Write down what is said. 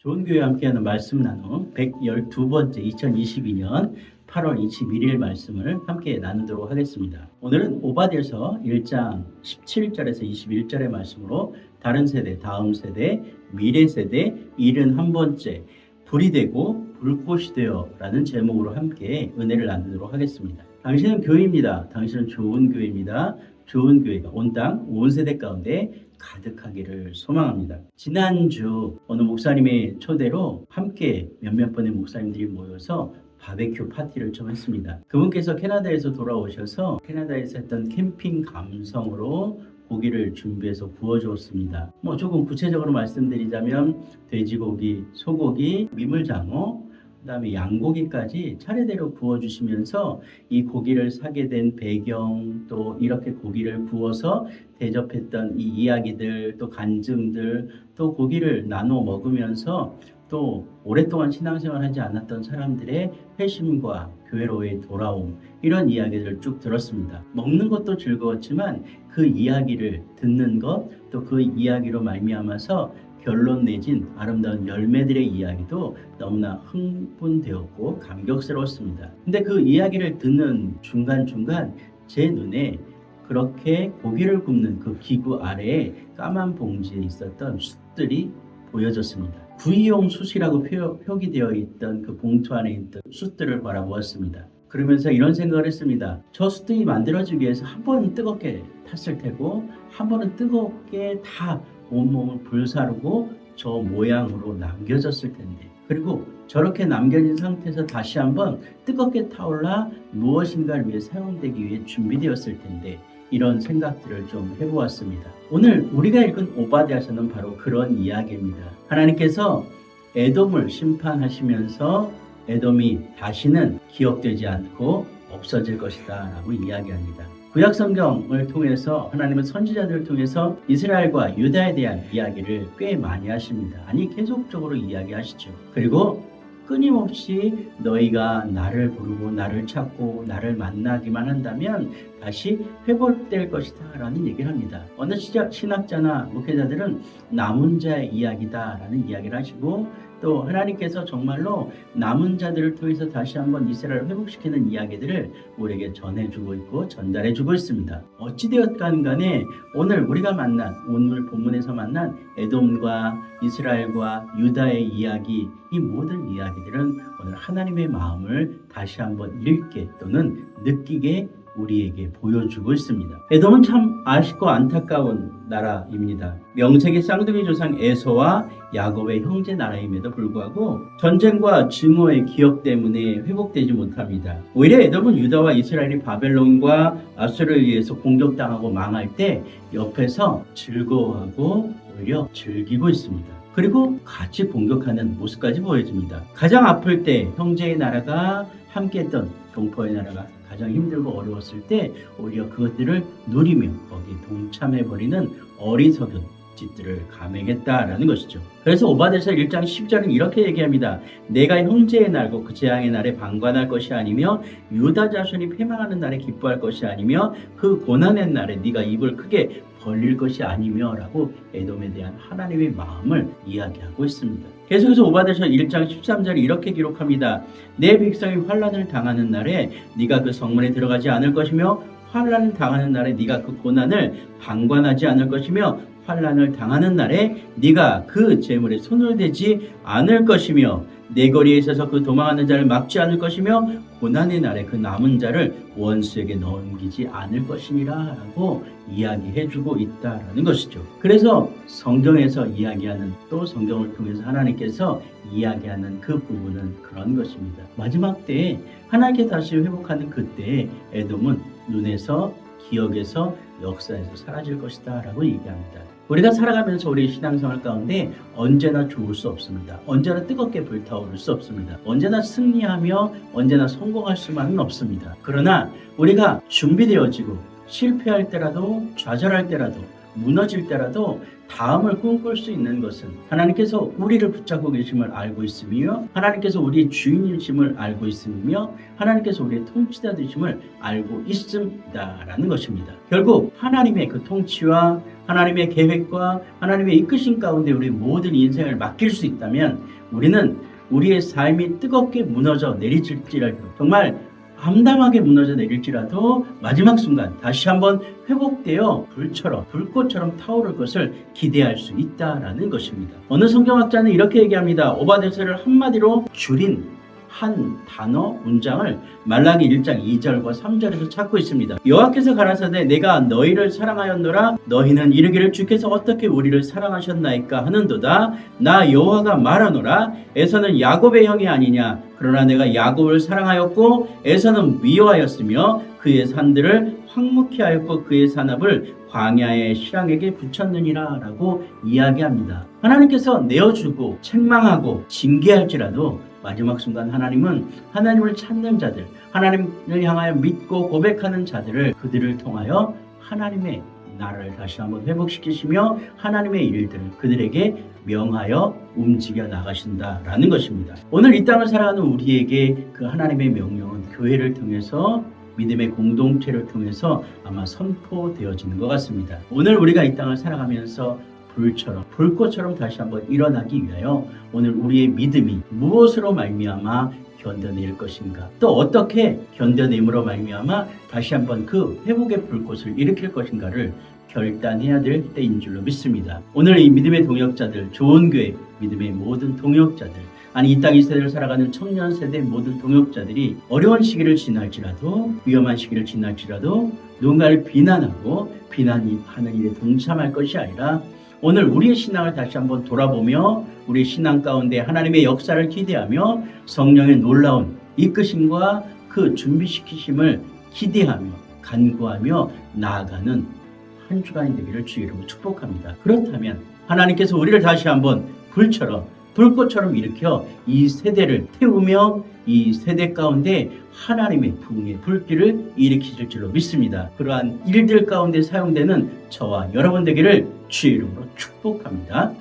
좋은 교회와 함께하는 말씀 나눔 112번째 2022년 8월 21일 말씀을 함께 나누도록 하겠습니다. 오늘은 오바댜서 1장 17절에서 21절의 말씀으로 다른 세대, 다음 세대, 미래 세대, 71번째 불이 되고 불꽃이 되어 라는 제목으로 함께 은혜를 나누도록 하겠습니다. 당신은 교회입니다. 당신은 좋은 교회입니다. 좋은 교회가 온 땅, 온 세대 가운데 가득하기를 소망합니다. 지난주 어느 목사님의 초대로 함께 몇몇 분의 목사님들이 모여서 바베큐 파티를 좀 했습니다. 그분께서 캐나다에서 돌아오셔서 캐나다에서 했던 캠핑 감성으로 고기를 준비해서 구워주었습니다. 조금 구체적으로 말씀드리자면 돼지고기, 소고기, 민물장어, 그다음에 양고기까지 차례대로 구워주시면서 이 고기를 사게 된 배경, 또 이렇게 고기를 구워서 대접했던 이 이야기들, 또 간증들, 또 고기를 나눠 먹으면서 또 오랫동안 신앙생활 하지 않았던 사람들의 회심과 교회로의 돌아옴, 이런 이야기들을 쭉 들었습니다. 먹는 것도 즐거웠지만 그 이야기를 듣는 것, 또 그 이야기로 말미암아서 결론 내진 아름다운 열매들의 이야기도 너무나 흥분되었고 감격스러웠습니다. 근데 그 이야기를 듣는 중간중간 제 눈에 그렇게 고기를 굽는 그 기구 아래에 까만 봉지에 있었던 숯들이 보여졌습니다. 구이용 숯이라고 표기되어 있던 그 봉투 안에 있던 숯들을 바라보았습니다. 그러면서 이런 생각을 했습니다. 저 숯들이 만들어지기 위해서 한 번은 뜨겁게 탔을 테고 한 번은 뜨겁게 다 온몸을 불사르고 저 모양으로 남겨졌을 텐데, 그리고 저렇게 남겨진 상태에서 다시 한번 뜨겁게 타올라 무엇인가를 위해 사용되기 위해 준비되었을 텐데, 이런 생각들을 좀 해보았습니다. 오늘 우리가 읽은 오바댜서는 바로 그런 이야기입니다. 하나님께서 에돔을 심판하시면서 에돔이 다시는 기억되지 않고 없어질 것이다 라고 이야기합니다. 구약 성경을 통해서 하나님은 선지자들을 통해서 이스라엘과 유다에 대한 이야기를 꽤 많이 하십니다. 아니, 계속적으로 이야기하시죠. 그리고 끊임없이 너희가 나를 부르고 나를 찾고 나를 만나기만 한다면 다시 회복될 것이다 라는 얘기를 합니다. 어느 신학자나 목회자들은 남은 자의 이야기다 라는 이야기를 하시고, 또 하나님께서 정말로 남은 자들을 통해서 다시 한번 이스라엘을 회복시키는 이야기들을 우리에게 전해주고 있고 전달해주고 있습니다. 어찌되었건 간에 오늘 우리가 만난, 오늘 본문에서 만난 에돔과 이스라엘과 유다의 이야기, 이 모든 이야기들은 오늘 하나님의 마음을 다시 한번 읽게 또는 느끼게 우리에게 보여주고 있습니다. 에돔은 참 아쉽고 안타까운 나라입니다. 명색의 쌍둥이 조상 에서와 야곱의 형제 나라임에도 불구하고 전쟁과 증오의 기억 때문에 회복되지 못합니다. 오히려 에돔은 유다와 이스라엘이 바벨론과 아수르에 의해서 공격당하고 망할 때 옆에서 즐거워하고 오히려 즐기고 있습니다. 그리고 같이 공격하는 모습까지 보여집니다. 가장 아플 때 형제의 나라가 함께했던 동포의 나라가 가장 힘들고 어려웠을 때 오히려 그것들을 누리며 거기에 동참해버리는 어리석은 짓들을 감행했다라는 것이죠. 그래서 오바댜서 1장 10절은 이렇게 얘기합니다. 내가 형제의 날고 그 재앙의 날에 방관할 것이 아니며 유다 자손이 패망하는 날에 기뻐할 것이 아니며 그 고난의 날에 네가 입을 크게 벌릴 것이 아니며 라고 에돔에 대한 하나님의 마음을 이야기하고 있습니다. 계속해서 오바댜서 1장 13절이 이렇게 기록합니다. 내 백성이 환난을 당하는 날에 네가 그 성문에 들어가지 않을 것이며 환난을 당하는 날에 네가 그 고난을 방관하지 않을 것이며 환난을 당하는 날에 네가 그 재물에 손을 대지 않을 것이며 내 거리에 있어서 그 도망하는 자를 막지 않을 것이며 고난의 날에 그 남은 자를 원수에게 넘기지 않을 것이니라 라고 이야기해주고 있다라는 것이죠. 그래서 성경에서 이야기하는, 또 성경을 통해서 하나님께서 이야기하는 그 부분은 그런 것입니다. 마지막 때에 하나님께 다시 회복하는 그때에 에돔은 눈에서, 기억에서, 역사에서 사라질 것이다 라고 얘기합니다. 우리가 살아가면서 우리 신앙생활 가운데 언제나 좋을 수 없습니다. 언제나 뜨겁게 불타오를 수 없습니다. 언제나 승리하며 언제나 성공할 수만은 없습니다. 그러나 우리가 준비되어지고 실패할 때라도, 좌절할 때라도, 무너질 때라도 다음을 꿈꿀 수 있는 것은 하나님께서 우리를 붙잡고 계심을 알고 있으며, 하나님께서 우리의 주인이심을 알고 있으며, 하나님께서 우리의 통치자 되심을 알고 있습니다라는 것입니다. 결국 하나님의 그 통치와 하나님의 계획과 하나님의 이끄신 가운데 우리 모든 인생을 맡길 수 있다면 우리는 우리의 삶이 뜨겁게 무너져 내리질지라도 정말 암담하게 무너져 내릴지라도 마지막 순간 다시 한번 회복되어 불꽃처럼 타오를 것을 기대할 수 있다라는 것입니다. 어느 성경학자는 이렇게 얘기합니다. 오바댜서를 한마디로 줄인 한 단어 문장을 말라기 1장 2절과 3절에서 찾고 있습니다. 여호와께서 가라사대 내가 너희를 사랑하였노라 너희는 이르기를 주께서 어떻게 우리를 사랑하셨나이까 하는도다. 나 여호와가 말하노라 에서는 야곱의 형이 아니냐 그러나 내가 야곱을 사랑하였고 에서는 미워하였으며 그의 산들을 황무케 하였고 그의 산업을 광야의 실황에게 붙였느니라 라고 이야기합니다. 하나님께서 내어주고 책망하고 징계할지라도 마지막 순간 하나님은 하나님을 찾는 자들, 하나님을 향하여 믿고 고백하는 자들을 그들을 통하여 하나님의 나라를 다시 한번 회복시키시며 하나님의 일들을 그들에게 명하여 움직여 나가신다라는 것입니다. 오늘 이 땅을 살아가는 우리에게 그 하나님의 명령은 교회를 통해서 믿음의 공동체를 통해서 아마 선포되어지는 것 같습니다. 오늘 우리가 이 땅을 살아가면서 불꽃처럼 다시 한번 일어나기 위하여 오늘 우리의 믿음이 무엇으로 말미암아 견뎌낼 것인가 또 어떻게 견뎌냄으로 말미암아 다시 한번 그 회복의 불꽃을 일으킬 것인가를 결단해야 될 때인 줄로 믿습니다. 오늘 이 믿음의 동역자들 좋은 교회 믿음의 모든 동역자들 아니 이 땅 이 세대를 살아가는 청년 세대 모든 동역자들이 어려운 시기를 지날지라도 위험한 시기를 지날지라도 누군가를 비난하고 비난하는 일에 동참할 것이 아니라 오늘 우리의 신앙을 다시 한번 돌아보며 우리의 신앙 가운데 하나님의 역사를 기대하며 성령의 놀라운 이끄심과 그 준비시키심을 기대하며 간구하며 나아가는 한 주간이 되기를 주의 이름으로 축복합니다. 그렇다면 하나님께서 우리를 다시 한번 불꽃처럼 일으켜 이 세대를 태우며 이 세대 가운데 하나님의 부흥의 불길을 일으키실 줄로 믿습니다. 그러한 일들 가운데 사용되는 저와 여러분 되기를 주의 이름으로 축복합니다.